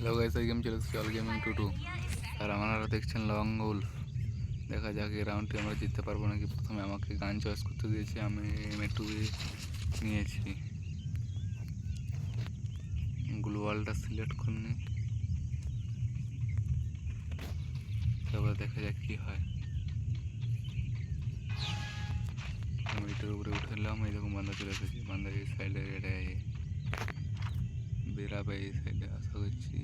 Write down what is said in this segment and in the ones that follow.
Hello guys, এই game চলে এসেছে অল গেমিং 2 আর আপনারা দেখছেন লং উলফ। দেখা যাক এই রাউন্ডটি আমরা জিততে পারবো নাকি। প্রথমে আমাকে গান চয়েস করতে দিয়েছে, আমি M2 নিয়েছি। গ্লোবালটা সিলেক্ট করে নিই, তারপরে দেখা যাক কী হয়। আমি এটার উপরে উঠে এলাম, এই দেখুন বান্ধা চলে এসেছি। বান্ধা এই সাইডে এটাই বেরাবে, এই সাইডে আশা করছি।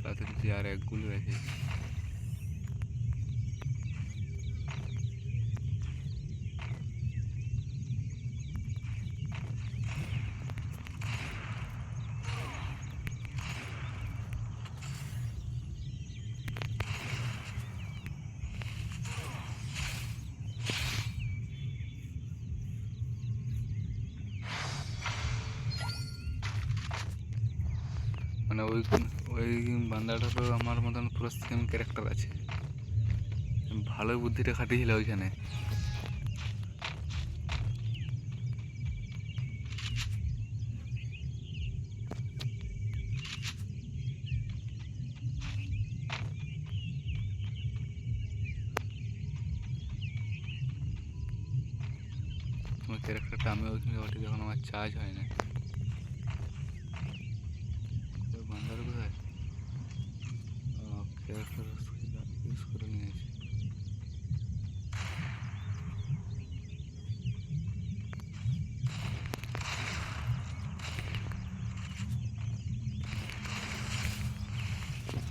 তাড়াতাড়ি যে আর একগুলো আছে, মানে ওই ওই বান্দাটারও আমার মতন পুরো সেম ক্যারেক্টার আছে। ভালোই বুদ্ধিটা খাটিয়েছিল ওইখানে। তোমার ক্যারেক্টারটা আমি ওইখানে ওঠে যখন আমার চার্জ হয় না। বান্দার কোথায় ক্যারেক্টার ইউজ করে নিয়েছি।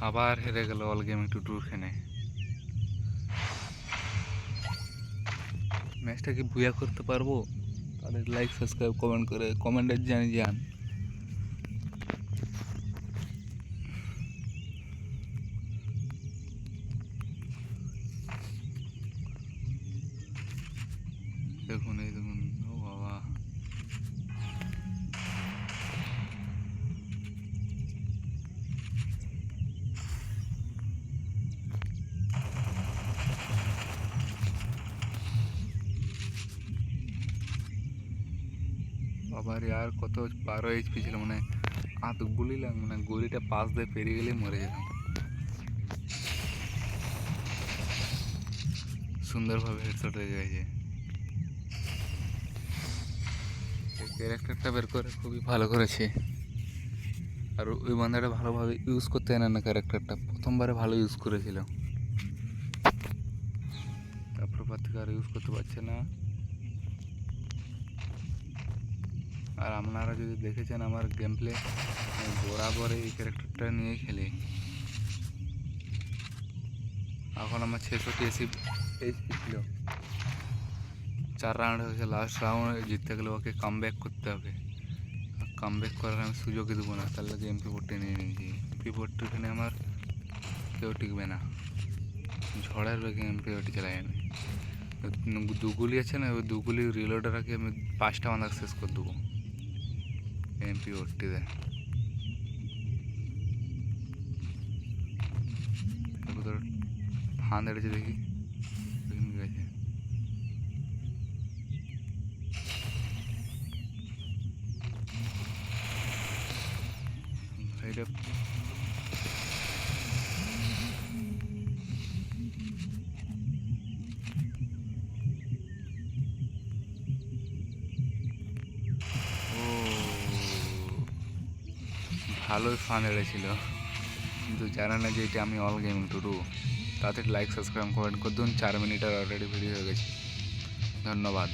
আবার হেরে গেল অল গেমিং 2 খেনে। ম্যাচটা কি বুয়া করতে পারবো? তাদের লাইক সাবস্ক্রাইব কমেন্ট করে কমেন্টে জানিয়ে যান। দেখুন এই দেখুন, ও বাবা, বাবার আর কত 12 HP ছিল, মানে হাত গুলি মানে গুলিটা পাশ দিয়ে পেরিয়ে গেলেই মরে যেতাম। সুন্দরভাবে হেডশট হয়ে গেছে। ক্যারেক্টারটা বের করে খুবই ভালো করেছে। আর ওই বান্দাটা ভালোভাবে ইউজ করতে জানে না ক্যারেক্টারটা, প্রথমবারে ভালো ইউজ করেছিল, তারপর থেকে আর ইউজ করতে পারছে না। আর আপনারা যদি দেখেছেন আমার গেম প্লে, বরাবর এই ক্যারেক্টারটা নিয়ে খেলি। এখন আমার 66 এইচপি ছিল, 4 রাউন্ড হয়েছে। লাস্ট রাউন্ড জিততে গেলে ওকে কাম ব্যাক করতে হবে। কাম ব্যাক করার আমি সুযোগই দেবো না, তার লাগে MP40 নিয়ে নিয়েছি। MP40 এখানে আমার কেউ টিকবে না, ঝড়ের বেগে MP40 চালাই আমি। দুগুলি আছে না, ওই দুগুলি রিলোডের আগে আমি 5টা বাঁধা শেষ করে দেবো MP40 দেয়। ফাঁদ এড়েছে দেখি, গেছে। এটা ভালোই ফান এড়েছিল, কিন্তু জানে না যে এটা আমি অল গেমিং 2। তাড়াতাড়ি লাইক সাবস্ক্রাইব কমেন্ট করে দিন। 4 মিনিট আর অলরেডি ভিডিও হয়ে গেছে। ধন্যবাদ।